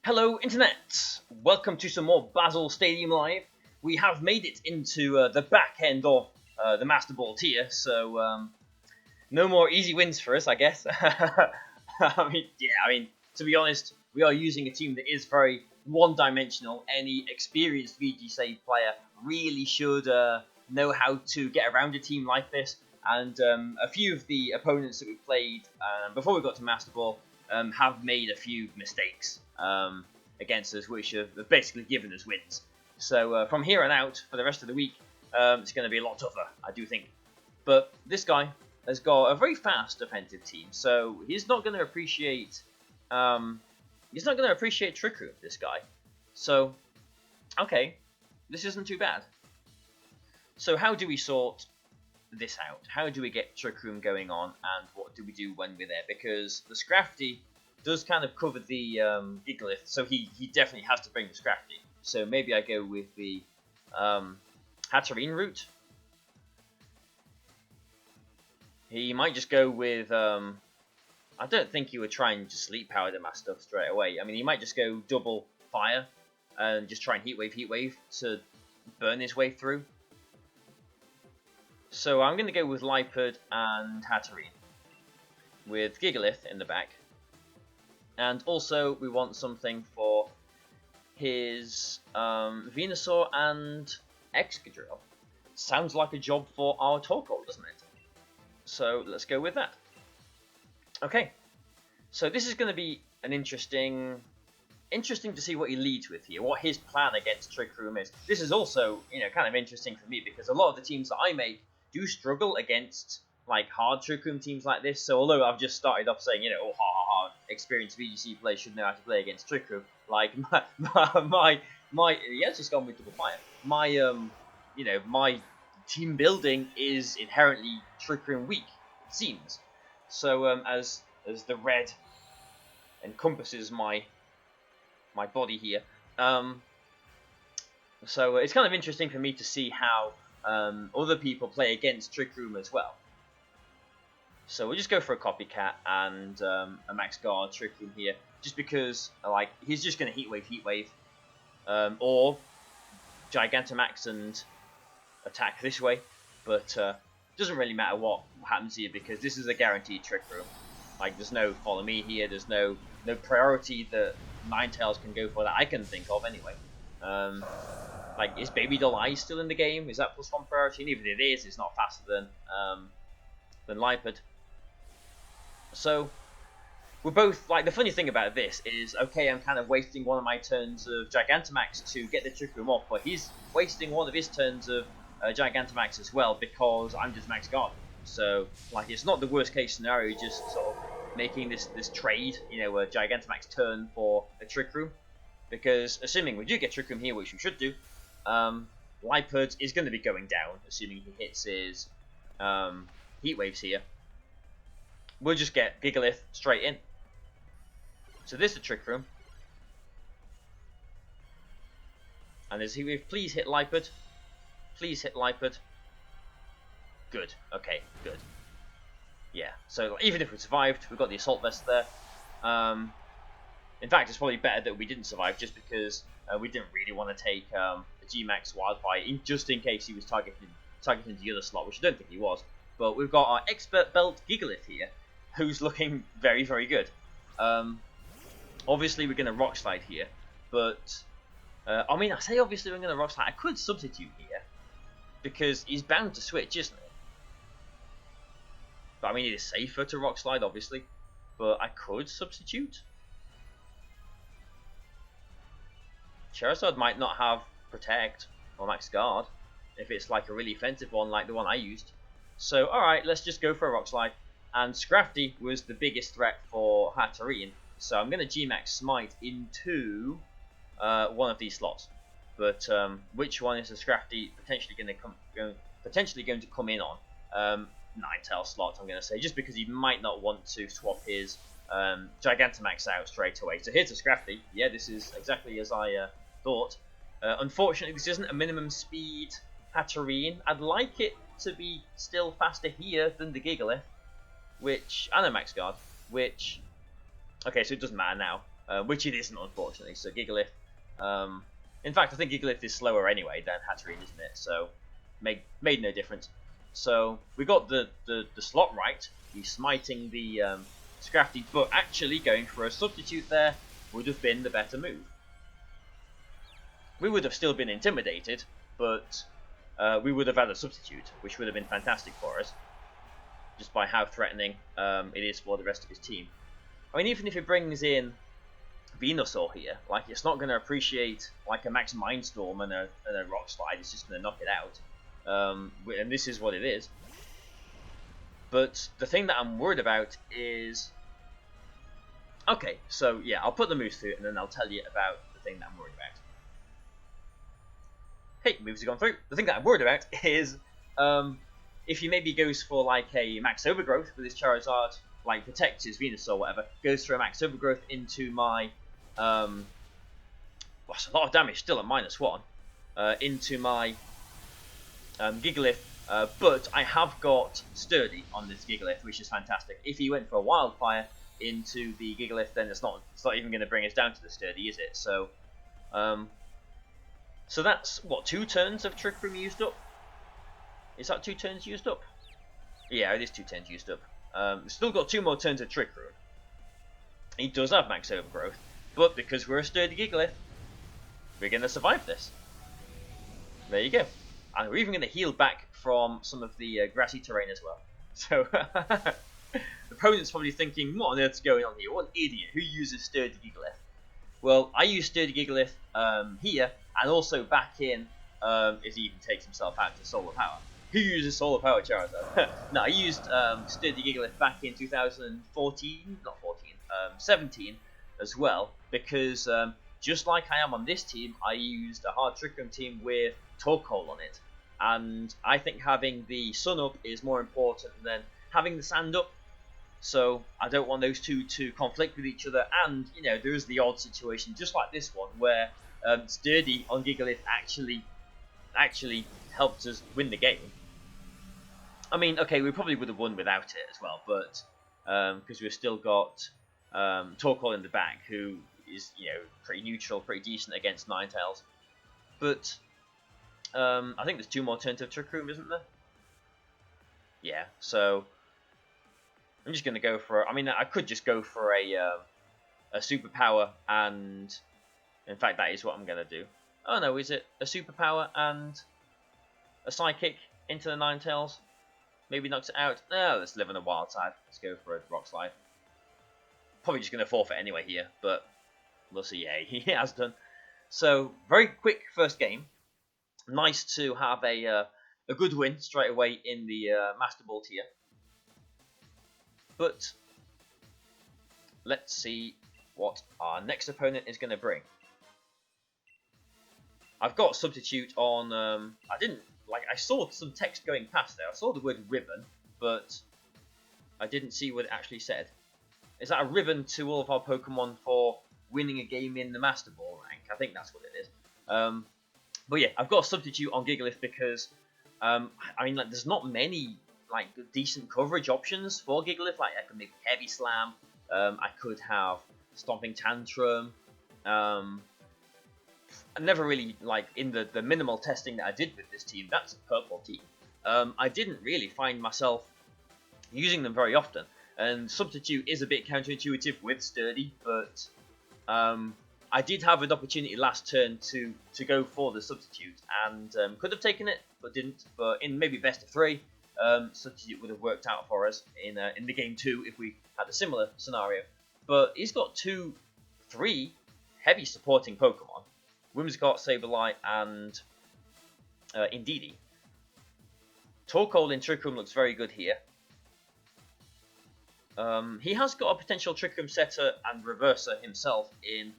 Hello Internet! Welcome to some more Bazzle Stadium Live. We have made it into the back end of the Master Ball tier, so no more easy wins for us, I guess. I mean, to be honest, we are using a team that is very one-dimensional. Any experienced VGC player really should know how to get around a team like this, and a few of the opponents that we played before we got to Master Ball have made a few mistakes against us, which have basically given us wins. So from here on out, for the rest of the week, it's going to be a lot tougher, I do think. But this guy has got a very fast offensive team, so he's not going to appreciate Trick Room, this guy. So, okay, this isn't too bad. So how do we sort this out? How do we get Trick Room going on, and what do we do when we're there? Because the Scrafty does kind of cover the GIGALITH, so he definitely has to bring the Scrafty. So maybe I go with the Hatterene route. He might just go with I don't think he would try and just sleep powder my stuff straight away. I mean, he might just go double fire and just try and heat wave to burn his way through. So I'm going to go with Lipard and Hatterene with GIGALITH in the back. And also we want something for his Venusaur and Excadrill. Sounds like a job for our Torkoal, doesn't it? So let's go with that. Okay, so this is going to be an interesting to see what he leads with here, what his plan against Trick Room is. This is also, kind of interesting for me because a lot of the teams that I make do struggle against like hard Trick Room teams like this. So although I've just started off saying, oh, experienced VGC players should know how to play against Trick Room, like my yeah, it's just gone with double fire. My team building is inherently Trick Room weak, it seems. So as the red encompasses my body here, so it's kind of interesting for me to see how other people play against Trick Room as well. So we'll just go for a Copycat and a Max Guard Trick Room here, just because like he's just going to Heat Wave, or Gigantamax and attack this way, but doesn't really matter what happens here because this is a guaranteed Trick Room. Like there's no follow me here, there's no priority that Ninetales can go for that I can think of anyway. Like is Baby Delight still in the game? Is that +1 priority? And even if it is, it's not faster than Lipard. So we're both like the funny thing about this is okay, I'm kind of wasting one of my turns of Gigantamax to get the Trick Room off, but he's wasting one of his turns of Gigantamax as well because I'm just Max Guard. So like it's not the worst case scenario, just sort of making this trade, a Gigantamax turn for a Trick Room, because assuming we do get Trick Room here, which we should do, Lipard is going to be going down, assuming he hits his Heat Waves here. We'll just get GIGALITH straight in. So this is the Trick Room. And there's Heat Wave. Please hit Lipard. Please hit Lipard. Good. Okay, good. Yeah, so even if we survived, we've got the Assault Vest there. In fact, it's probably better that we didn't survive, just because we didn't really want to take a G-Max Wildfire, just in case he was targeting the other slot, which I don't think he was. But we've got our Expert Belt GIGALITH here, who's looking very, very good. Obviously, we're going to Rock Slide here, but I mean, I say obviously we're going to Rock Slide. I could substitute here, because he's bound to switch, isn't it? But I mean, it is safer to Rock Slide, obviously, but I could substitute. Charizard might not have Protect or Max Guard if it's like a really offensive one like the one I used. So alright, let's just go for a Rock Slide. And Scrafty was the biggest threat for Hatterene, so I'm going to G-Max Smite into one of these slots. But which one is the Scrafty potentially going to come in on? Ninetales slot, I'm going to say, just because he might not want to swap his Gigantamax out straight away. So here's the Scrafty. Yeah, this is exactly as I thought. Unfortunately, this isn't a minimum speed Hatterene. I'd like it to be still faster here than the GIGALITH, which, and a Max Guard, which, okay, so it doesn't matter now. which it isn't, unfortunately. So GIGALITH, in fact, I think GIGALITH is slower anyway than Hatterene, isn't it? So made no difference. So we got the slot right. He's smiting the Scrafty, but actually going for a substitute there would have been the better move. We would have still been intimidated, but we would have had a substitute, which would have been fantastic for us, just by how threatening it is for the rest of his team. I mean, even if he brings in Venusaur here, like, it's not going to appreciate like a Max Mindstorm and a Rock Slide. It's just going to knock it out, and this is what it is. But the thing that I'm worried about is, okay, so yeah, I'll put the moves through it, and then I'll tell you about the thing that I'm worried about. Hey, moves have gone through. The thing that I'm worried about is if he maybe goes for like a Max Overgrowth with his Charizard, like protects his Venusaur or whatever, goes for a Max Overgrowth into my, that's a lot of damage still at -1, into my GIGALITH, but I have got Sturdy on this GIGALITH, which is fantastic. If he went for a Wildfire into the GIGALITH, then it's not even going to bring us down to the Sturdy, is it? So, so that's, what, 2 turns of Trick Room used up? Is that 2 turns used up? Yeah, it is 2 turns used up. We've still got 2 more turns of Trick Room. He does have Max Overgrowth, but because we're a Sturdy GIGALITH, we're going to survive this. There you go. And we're even going to heal back from some of the grassy terrain as well. So, the opponent's probably thinking, what on earth's going on here? What an idiot. Who uses Sturdy GIGALITH? Well, I use Sturdy GIGALITH here, and also back in, if he even takes himself out to Solar Power. Who uses Solar Power Charizard? No, I used Sturdy GIGALITH back in 2014, not 14, 17 as well, because just like I am on this team, I used a hard Trick Room team with Torkoal on it. And I think having the Sun up is more important than having the Sand up. So I don't want those two to conflict with each other. And, you know, there is the odd situation, just like this one, where Sturdy on GIGALITH actually helped us win the game. I mean, okay, we probably would have won without it as well, but because we've still got Torkoal in the back, who is, you know, pretty neutral, pretty decent against Ninetales. But I think there's 2 more turns of Trick Room, isn't there? Yeah, so I'm just going to go for, I mean, I could just go for a Superpower, and in fact that is what I'm going to do. Oh no, is it a Superpower and a Psychic into the Ninetales? Maybe knocks it out. No, let's live on a Wild type. Let's go for a Rock Slide. Probably just going to forfeit anyway here, but we'll see. Yeah, he has done. So, very quick first game. Nice to have a good win straight away in the Master Ball tier. But let's see what our next opponent is going to bring. I've got Substitute on. I saw some text going past there. I saw the word ribbon, but I didn't see what it actually said. Is that a ribbon to all of our Pokemon for winning a game in the Master Ball rank? I think that's what it is. But yeah, I've got a Substitute on GIGALITH because I mean, like, there's not many like decent coverage options for GIGALITH. Like, I could make Heavy Slam. I could have Stomping Tantrum. I never really, like, in the minimal testing that I did with this team, that's a purple team. I didn't really find myself using them very often. And Substitute is a bit counterintuitive with Sturdy, but I did have an opportunity last turn to go for the Substitute, and could have taken it, but didn't. But in maybe best of 3, Substitute would have worked out for us in the game 2 if we had a similar scenario. But he's got 3 heavy supporting Pokemon. Whimsicott, Sableye, and Indeedee. Torkoal in Trick Room looks very good here. He has got a potential Trick Room setter and reverser himself in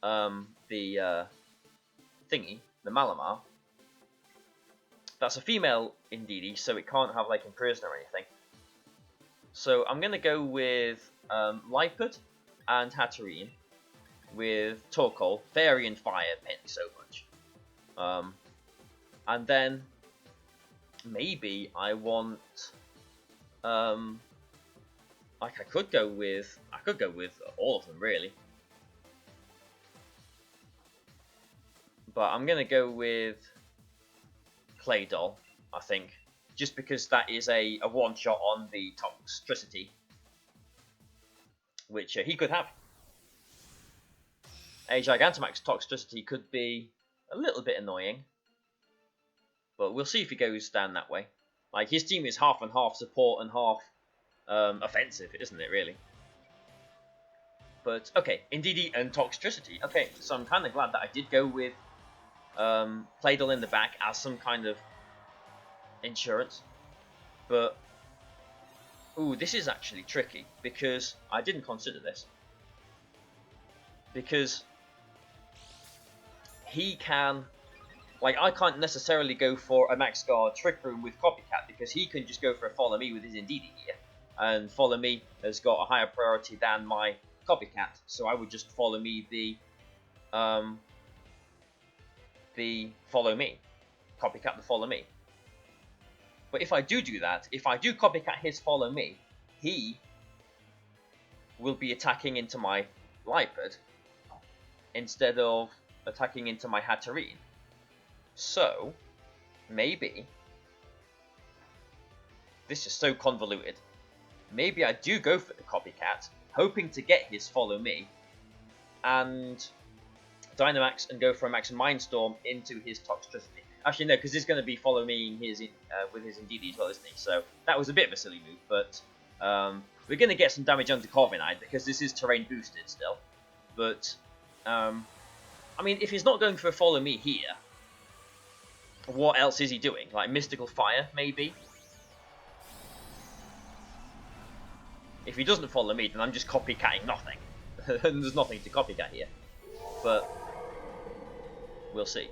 the thingy, the Malamar. That's a female Indeedee, so it can't have like Imprison or anything. So I'm going to go with Lipard and Hatterene with Torkoal. Fairy and Fire pain so much. And then maybe I want like I could go with all of them really. But I'm going to go with Claydol, I think. Just because that is a one-shot on the Toxtricity. Which he could have. A Gigantamax Toxtricity could be a little bit annoying. But we'll see if he goes down that way. Like, his team is half and half support and half offensive, isn't it, really? But, okay, Indeedee and Toxtricity. Okay, so I'm kind of glad that I did go with Claydol in the back as some kind of insurance. But, ooh, this is actually tricky, because I didn't consider this. Because he can... Like, I can't necessarily go for a Max Guard Trick Room with Copycat, because he can just go for a Follow Me with his Indeedee here. And Follow Me has got a higher priority than my Copycat, so I would just Follow Me the Follow Me. Copycat the Follow Me. But if I do that, if I do Copycat his Follow Me, he will be attacking into my Liepard instead of attacking into my Hatterene. So, maybe, this is so convoluted, maybe I do go for the Copycat, hoping to get his Follow Me, and Dynamax and go for a Max Mindstorm into his Toxtricity. Actually, no, because he's going to be Follow Me with his Indeedee as well, isn't he? So, that was a bit of a silly move, but we're going to get some damage onto Corviknight, because this is terrain boosted still. But, I mean, if he's not going for a Follow Me here, what else is he doing? Like Mystical Fire, maybe? If he doesn't Follow Me, then I'm just copycatting nothing. And there's nothing to copycat here. But we'll see.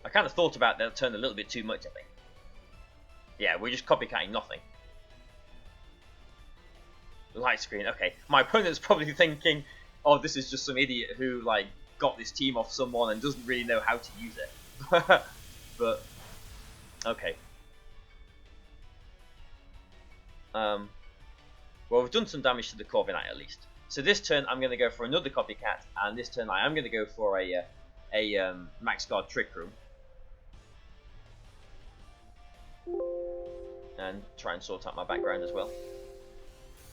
I kind of thought about that turn a little bit too much, I think. Yeah, we're just copycatting nothing. Light screen, okay. My opponent's probably thinking, oh, this is just some idiot who, like, got this team off someone and doesn't really know how to use it. But, okay. Well, we've done some damage to the Corviknight at least. So this turn I'm going to go for another Copycat, and this turn I am going to go for a Max Guard Trick Room. And try and sort out my background as well.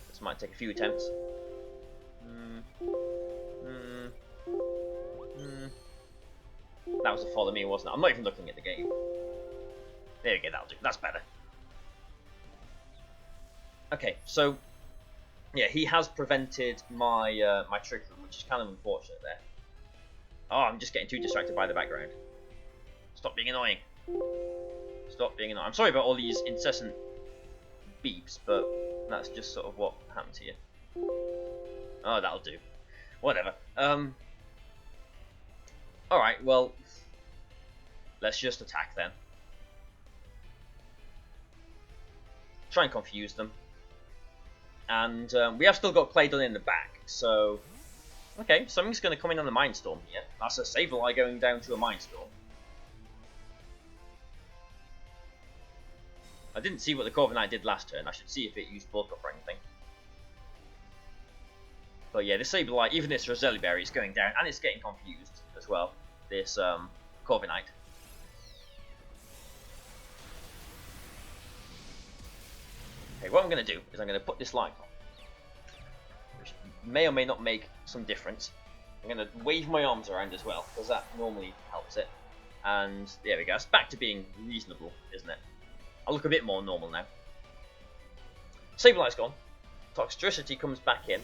This might take a few attempts. That was a Follow Me, wasn't it? I'm not even looking at the game. There we go, that'll do. That's better. Okay, so yeah, he has prevented my my Trick Room, which is kind of unfortunate there. Oh, I'm just getting too distracted by the background. Stop being annoying. Stop being annoying. I'm sorry about all these incessant beeps, but that's just sort of what happens here. Oh, that'll do. Whatever. Alright, well, let's just attack then. Try and confuse them. And we have still got Claydol in the back, so... Okay, something's going to come in on the Mindstorm here. That's a Sableye going down to a Mindstorm. I didn't see what the Corviknight did last turn. I should see if it used Bulk Up or anything. But yeah, this Sableye, even this Roselli Berry is going down, and it's getting confused as well, this Corviknight. Okay, what I'm going to do is I'm going to put this light on, which may or may not make some difference. I'm going to wave my arms around as well, because that normally helps it. And there we go, it's back to being reasonable, isn't it? I look a bit more normal now. Sableye's gone. Toxtricity comes back in.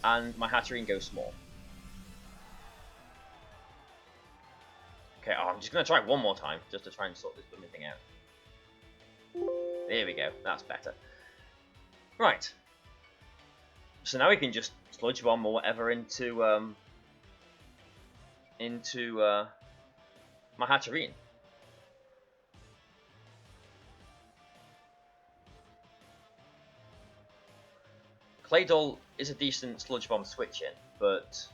And my Hatterene goes small. Okay, I'm just going to try it one more time, just to try and sort this blooming thing out. There we go, that's better. Right. So now we can just Sludge Bomb or whatever into my Hatterene. Claydol is a decent Sludge Bomb switch in, but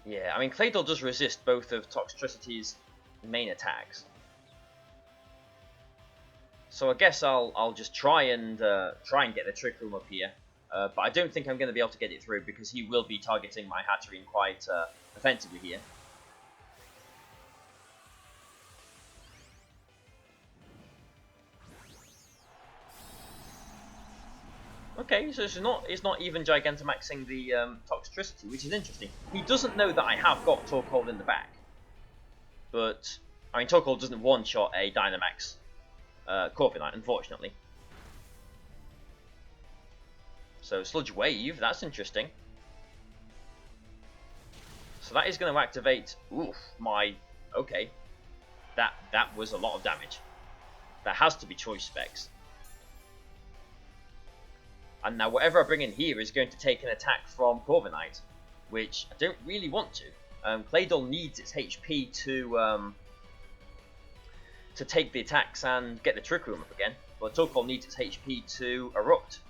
yeah, I mean Claydol does resist both of Toxtricity's main attacks, so I guess I'll just try and get the Trick Room up here But I don't think I'm going to be able to get it through because he will be targeting my Hatterene quite offensively here. Okay, so it's not even Gigantamaxing the Toxtricity, which is interesting. He doesn't know that I have got Torkoal in the back. But, I mean, Torkoal doesn't one-shot a Dynamax Corviknight, unfortunately. So, Sludge Wave, that's interesting. So that is going to activate... Oof, my... Okay. That was a lot of damage. That has to be Choice Specs. And now whatever I bring in here is going to take an attack from Corviknight, which I don't really want to. Claydol needs its HP to take the attacks and get the Trick Room up again, but Torkoal needs its HP to erupt.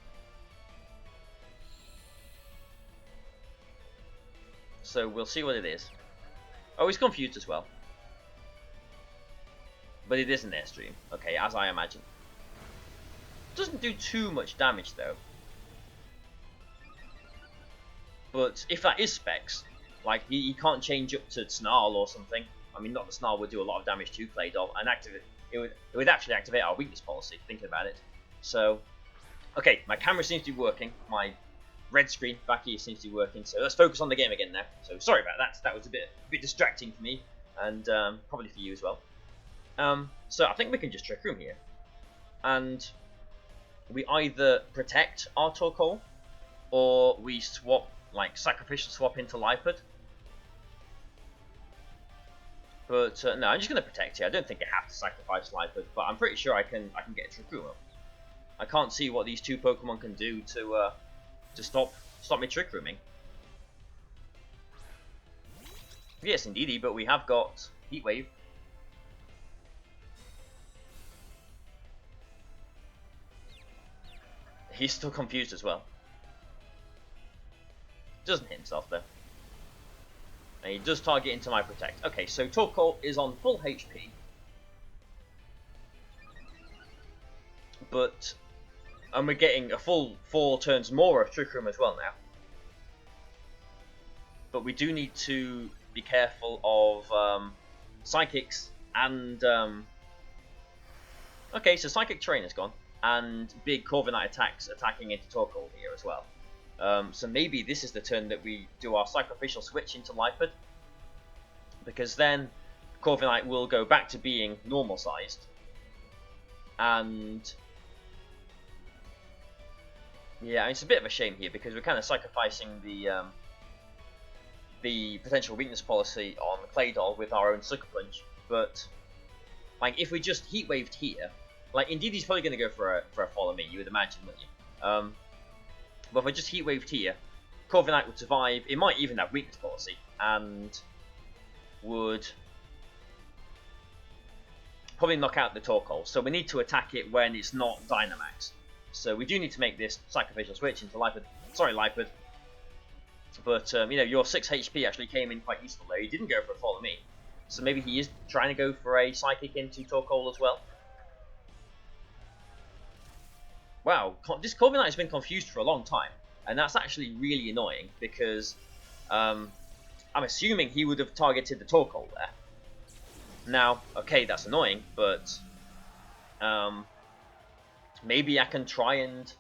So we'll see what it is. Oh, he's confused as well. But it is an Airstream. Okay, as I imagined. Doesn't do too much damage though. But if that is Specs, like he can't change up to Snarl or something. I mean, not that Snarl would do a lot of damage to Claydol, and it would actually activate our weakness policy, thinking about it. So, okay, my camera seems to be working. My red screen back here seems to be working. So let's focus on the game again now. So sorry about that. That was a bit distracting for me, and probably for you as well. So I think we can just Trick Room here, and we either protect our Torkoal, or we swap, like sacrificial swap into Lipard. But no, I'm just going to protect here. I don't think I have to sacrifice Lipard, but I'm pretty sure I can get a Trick Room up. I can't see what these two Pokemon can do to stop me Trick Rooming. Yes, indeedy, but we have got Heat Wave. He's still confused as well. Doesn't hit himself though. And he does target into my Protect. Okay, so Torkoal is on full HP. And we're getting a full 4 turns more of Trick Room as well now. But we do need to be careful of Psychics and... Okay, so Psychic Terrain is gone. And big Corviknight attacks attacking into Torkoal here as well. So maybe this is the turn that we do our sacrificial switch into Lipard, because then Corviknight will go back to being normal sized, and yeah, it's a bit of a shame here because we're kind of sacrificing the potential weakness policy on Claydol with our own Sucker Punch. But like if we just Heat Waved here, like indeed he's probably going to go for a Follow Me, you would imagine, wouldn't you? But if I just Heat Waved here, Corviknight would survive. It might even have weakness policy, and would probably knock out the Torkoal. So we need to attack it when it's not Dynamax. So we do need to make this sacrificial switch into Lipard. Sorry, Lipard. But you know, your 6 HP actually came in quite useful there. He didn't go for a Follow Me, so maybe he is trying to go for a Psychic into Torkoal as well. Wow, this Corviknight has been confused for a long time, and that's actually really annoying because I'm assuming he would have targeted the Torkoal there. Now, okay, that's annoying, but maybe I can try and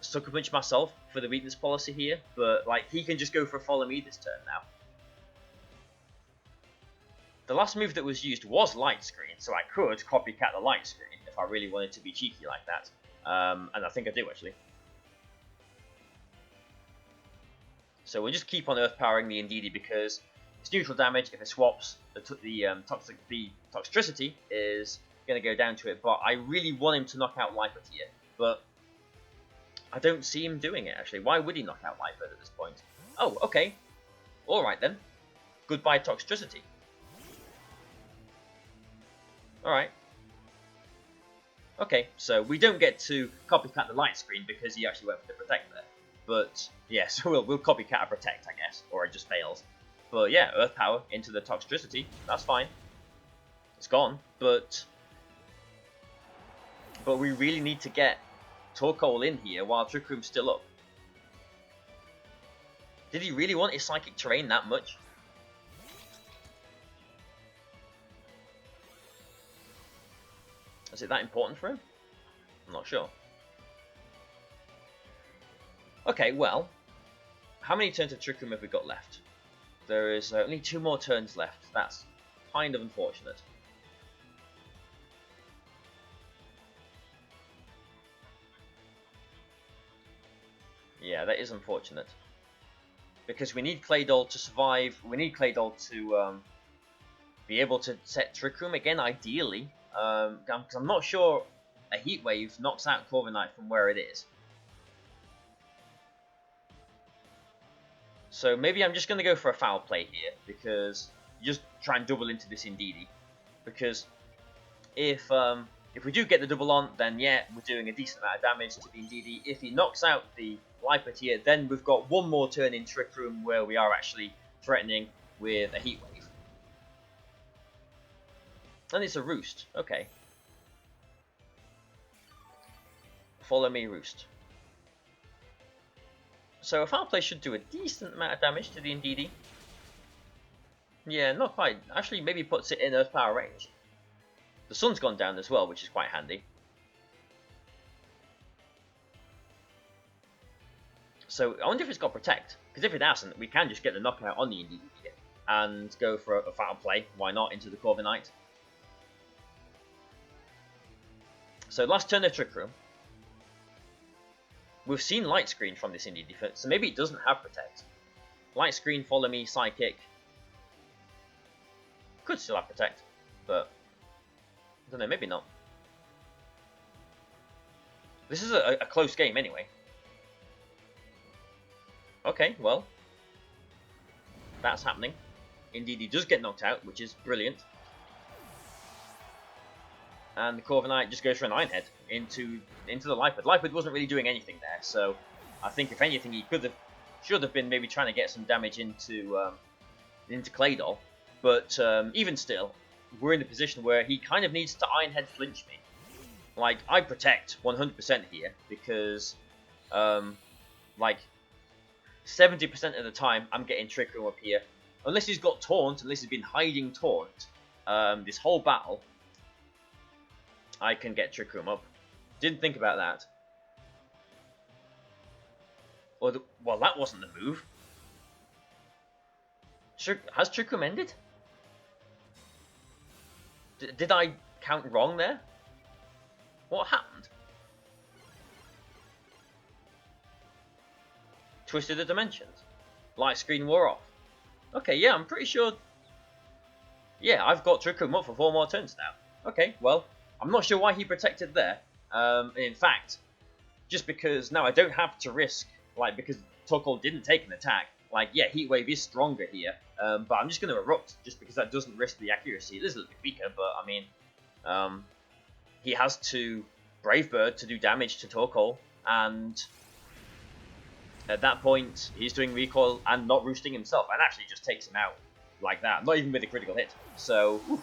Sucker Punch myself for the weakness policy here, but like he can just go for a Follow Me this turn now. The last move that was used was Light Screen, so I could copycat the Light Screen if I really wanted to be cheeky like that. And I think I do actually. So we'll just keep on Earth Powering the Indeedee because it's neutral damage. If it swaps, the Toxtricity is going to go down to it. But I really want him to knock out Lipard here. But I don't see him doing it actually. Why would he knock out Lipard at this point? Oh, okay. Alright then. Goodbye Toxtricity. Alright. Okay, so we don't get to copycat the Light Screen because he actually went for the Protect there. But yeah, so we'll copycat a Protect, I guess, or it just fails. But yeah, Earth Power into the Toxtricity, that's fine. It's gone, but we really need to get Torkoal in here while Trick Room's still up. Did he really want his Psychic Terrain that much? Is it that important for him? I'm not sure. Okay, well, how many turns of Trick Room have we got left? There is only 2 more turns left. That's kind of unfortunate. Yeah, that is unfortunate. Because we need Claydol to survive. We need Claydol to be able to set Trick Room again, ideally. Because I'm not sure a Heat Wave knocks out Corviknight from where it is. So maybe I'm just going to go for a foul play here, because just try and double into this Indeedee. Because if we do get the double on, then yeah, we're doing a decent amount of damage to the Indeedee. If he knocks out the Liepard here, then we've got one more turn in Trick Room where we are actually threatening with a Heat Wave. And it's a Roost, okay. Follow me, Roost. So a foul play should do a decent amount of damage to the Indeedee. Yeah, not quite. Actually, maybe puts it in Earth Power range. The sun's gone down as well, which is quite handy. So I wonder if it's got Protect. Because if it hasn't, we can just get the knockout on the Indeedee here and go for a foul play. Why not, into the Corviknight. So last turn of Trick Room. We've seen Light Screen from this Indeedee, so maybe it doesn't have Protect. Light Screen, Follow Me, Psychic. Could still have Protect, but I don't know, maybe not. This is a close game anyway. Okay, well, that's happening. Indeedee does get knocked out, which is brilliant. And the Corviknight just goes for an Iron Head into the Liepard. Liepard wasn't really doing anything there, so I think if anything he should have been maybe trying to get some damage into Claydol. But even still, we're in the position where he kind of needs to Iron Head flinch me. Like, I protect 100% here because like 70% of the time I'm getting Trick Room up here. Unless he's got Taunt, unless he's been hiding Taunt this whole battle, I can get Trick Room up. Didn't think about that. Well, that wasn't the move. Has Trick Room ended? Did I count wrong there? What happened? Twisted the dimensions. Light screen wore off. Okay, yeah, I'm pretty sure. Yeah, I've got Trick Room up for 4 more turns now. Okay, well, I'm not sure why he protected there. In fact, just because now I don't have to risk, like, because Torkoal didn't take an attack. Like, yeah, Heat Wave is stronger here, but I'm just going to Erupt, just because that doesn't risk the accuracy. It is a little bit weaker, but, I mean, he has to Brave Bird to do damage to Torkoal, and at that point, he's doing recoil and not roosting himself, and actually just takes him out like that, not even with a critical hit. So, oof,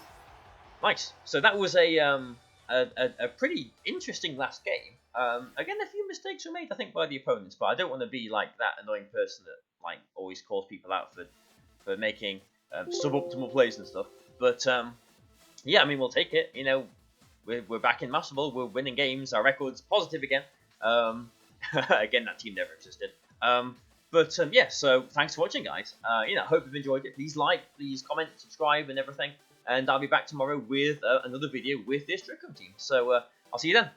nice. So that was a pretty interesting last game. Again, a few mistakes were made, I think, by the opponents, but I don't want to be like that annoying person that like always calls people out for making suboptimal plays and stuff. But yeah, I mean, we'll take it. You know, we're back in Master Ball. We're winning games. Our record's positive again. Again, that team never existed. But yeah, so thanks for watching, guys. You know, hope you've enjoyed it. Please like, please comment, subscribe, and everything. And I'll be back tomorrow with another video with this Trick Room team. So I'll see you then.